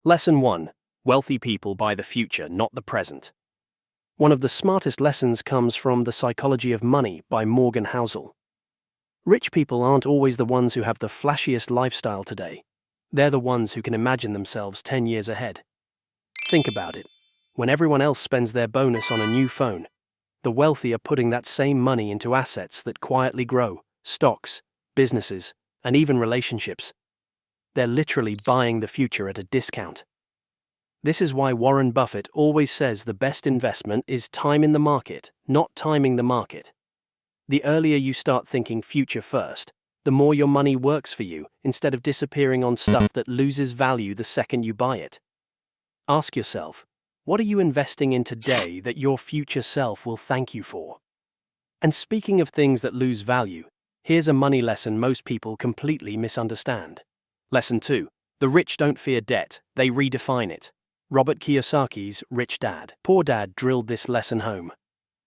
Lesson 1. Wealthy people buy the future, not the present. One of the smartest lessons comes from The Psychology of Money by Morgan Housel. Rich people aren't always the ones who have the flashiest lifestyle today. They're the ones who can imagine themselves 10 years ahead. Think about it. When everyone else spends their bonus on a new phone, the wealthy are putting that same money into assets that quietly grow, stocks, businesses, and even relationships. They're literally buying the future at a discount. This is why Warren Buffett always says the best investment is time in the market, not timing the market. The earlier you start thinking future first, the more your money works for you instead of disappearing on stuff that loses value the second you buy it. Ask yourself, what are you investing in today that your future self will thank you for? And speaking of things that lose value, here's a money lesson most people completely misunderstand. Lesson 2. The rich don't fear debt, they redefine it. Robert Kiyosaki's Rich Dad, Poor Dad drilled this lesson home.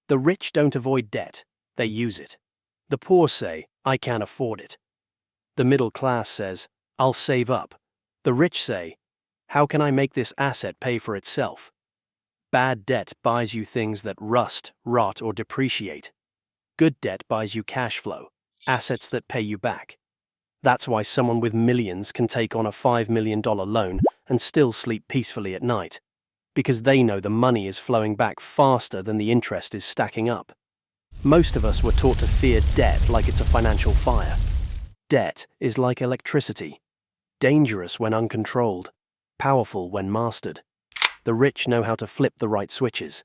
The rich don't avoid debt, they use it. The poor say, I can't afford it. The middle class says, I'll save up. The rich say, how can I make this asset pay for itself? Bad debt buys you things that rust, rot, or depreciate. Good debt buys you cash flow, assets that pay you back. That's why someone with millions can take on a $5 million loan and still sleep peacefully at night, because they know the money is flowing back faster than the interest is stacking up. Most of us were taught to fear debt like it's a financial fire. Debt is like electricity, dangerous when uncontrolled, powerful when mastered. The rich know how to flip the right switches.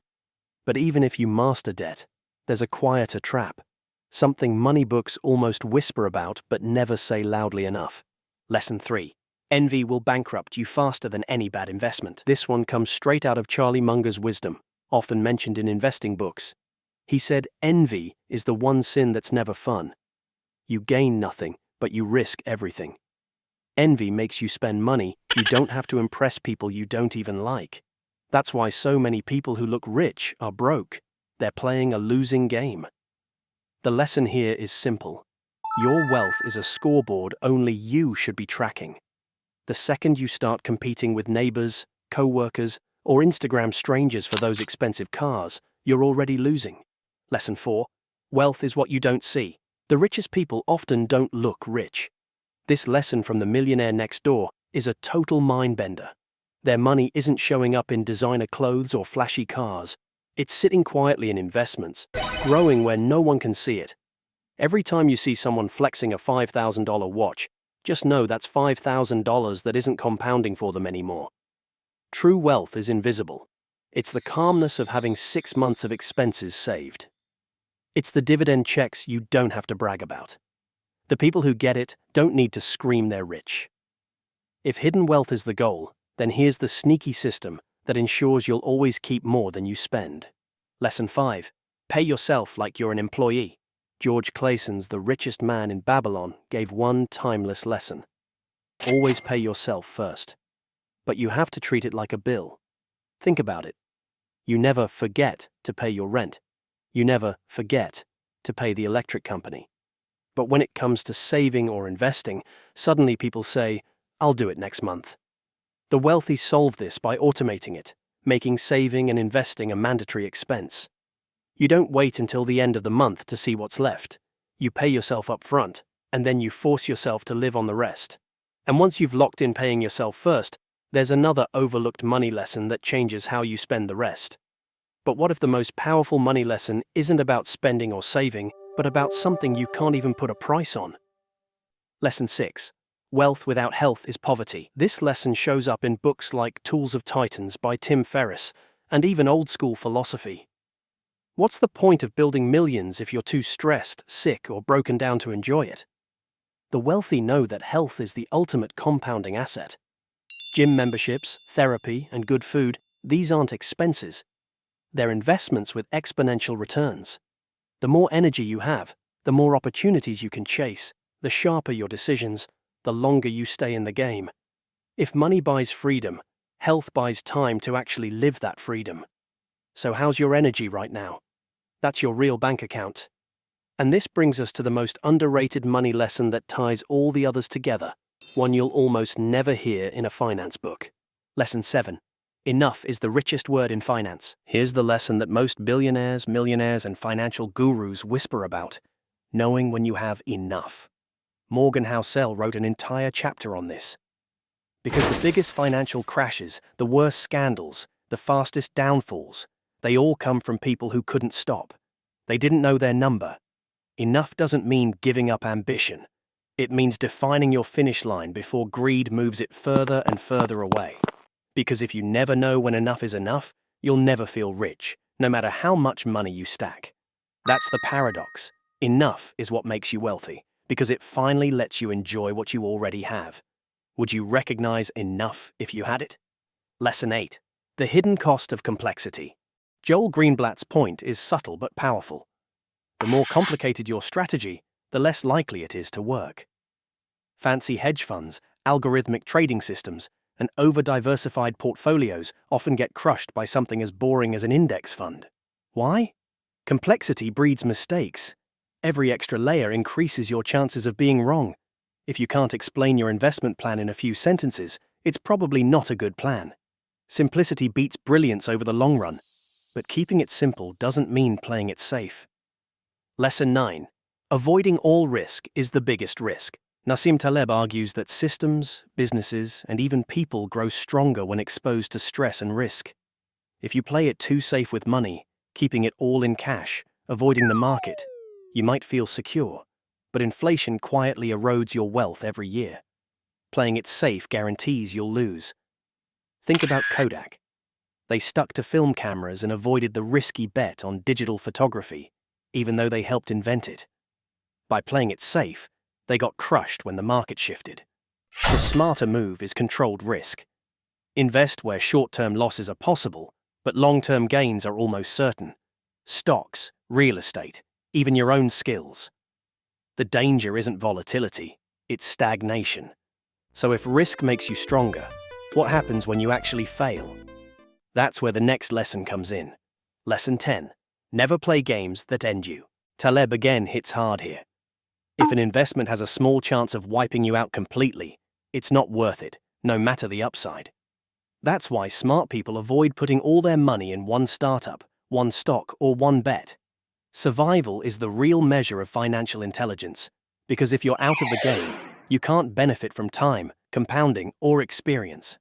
But even if you master debt, there's a quieter trap. Something money books almost whisper about but never say loudly enough. Lesson 3. Envy will bankrupt you faster than any bad investment. This one comes straight out of Charlie Munger's wisdom, often mentioned in investing books. He said, envy is the one sin that's never fun. You gain nothing, but you risk everything. Envy makes you spend money you don't have to impress people you don't even like. That's why so many people who look rich are broke. They're playing a losing game. The lesson here is simple. Your wealth is a scoreboard only you should be tracking. The second you start competing with neighbors, co-workers, or Instagram strangers for those expensive cars, you're already losing. Lesson 4. Wealth is what you don't see. The richest people often don't look rich. This lesson from the millionaire next door is a total mind-bender. Their money isn't showing up in designer clothes or flashy cars. It's sitting quietly in investments, growing where no one can see it. Every time you see someone flexing a $5,000 watch, just know that's $5,000 that isn't compounding for them anymore. True wealth is invisible. It's the calmness of having 6 months of expenses saved. It's the dividend checks you don't have to brag about. The people who get it don't need to scream they're rich. If hidden wealth is the goal, then here's the sneaky system that ensures you'll always keep more than you spend. Lesson 5. Pay yourself like you're an employee. George Clayson's The Richest Man in Babylon gave one timeless lesson. Always pay yourself first. But you have to treat it like a bill. Think about it. You never forget to pay your rent. You never forget to pay the electric company. But when it comes to saving or investing, suddenly people say, I'll do it next month. The wealthy solve this by automating it, making saving and investing a mandatory expense. You don't wait until the end of the month to see what's left. You pay yourself up front, and then you force yourself to live on the rest. And once you've locked in paying yourself first, there's another overlooked money lesson that changes how you spend the rest. But what if the most powerful money lesson isn't about spending or saving, but about something you can't even put a price on? Lesson 6. Wealth without health is poverty. This lesson shows up in books like Tools of Titans by Tim Ferriss, and even old-school philosophy. What's the point of building millions if you're too stressed, sick, or broken down to enjoy it? The wealthy know that health is the ultimate compounding asset. Gym memberships, therapy, and good food, these aren't expenses. They're investments with exponential returns. The more energy you have, the more opportunities you can chase, the sharper your decisions, the longer you stay in the game. If money buys freedom, health buys time to actually live that freedom. So how's your energy right now? That's your real bank account. And this brings us to the most underrated money lesson that ties all the others together, one you'll almost never hear in a finance book. Lesson 7. Enough is the richest word in finance. Here's the lesson that most billionaires, millionaires, and financial gurus whisper about: knowing when you have enough. Morgan Housel wrote an entire chapter on this. Because the biggest financial crashes, the worst scandals, the fastest downfalls, they all come from people who couldn't stop. They didn't know their number. Enough doesn't mean giving up ambition. It means defining your finish line before greed moves it further and further away. Because if you never know when enough is enough, you'll never feel rich, no matter how much money you stack. That's the paradox. Enough is what makes you wealthy, because it finally lets you enjoy what you already have. Would you recognize enough if you had it? Lesson 8. The hidden cost of complexity. Joel Greenblatt's point is subtle but powerful. The more complicated your strategy, the less likely it is to work. Fancy hedge funds, algorithmic trading systems, and over-diversified portfolios often get crushed by something as boring as an index fund. Why? Complexity breeds mistakes. Every extra layer increases your chances of being wrong. If you can't explain your investment plan in a few sentences, it's probably not a good plan. Simplicity beats brilliance over the long run, but keeping it simple doesn't mean playing it safe. Lesson 9. Avoiding all risk is the biggest risk. Nassim Taleb argues that systems, businesses, and even people grow stronger when exposed to stress and risk. If you play it too safe with money, keeping it all in cash, avoiding the market, you might feel secure, but inflation quietly erodes your wealth every year. Playing it safe guarantees you'll lose. Think about Kodak. They stuck to film cameras and avoided the risky bet on digital photography, even though they helped invent it. By playing it safe, they got crushed when the market shifted. The smarter move is controlled risk. Invest where short-term losses are possible, but long-term gains are almost certain. Stocks, real estate, even your own skills. The danger isn't volatility, it's stagnation. So if risk makes you stronger, what happens when you actually fail? That's where the next lesson comes in. Lesson 10. Never play games that end you. Taleb again hits hard here. If an investment has a small chance of wiping you out completely, it's not worth it, no matter the upside. That's why smart people avoid putting all their money in one startup, one stock, or one bet. Survival is the real measure of financial intelligence, because if you're out of the game, you can't benefit from time, compounding, or experience.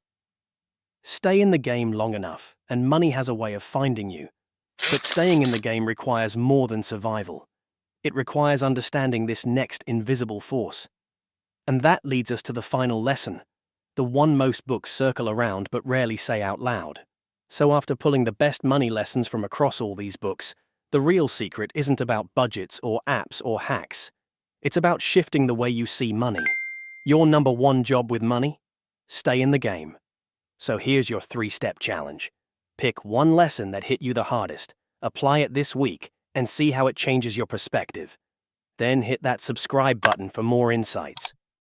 Stay in the game long enough, and money has a way of finding you. But staying in the game requires more than survival. It requires understanding this next invisible force. And that leads us to the final lesson, the one most books circle around but rarely say out loud. So after pulling the best money lessons from across all these books, the real secret isn't about budgets or apps or hacks. It's about shifting the way you see money. Your number one job with money? Stay in the game. So here's your 3-step challenge. Pick one lesson that hit you the hardest, apply it this week, and see how it changes your perspective. Then hit that subscribe button for more insights.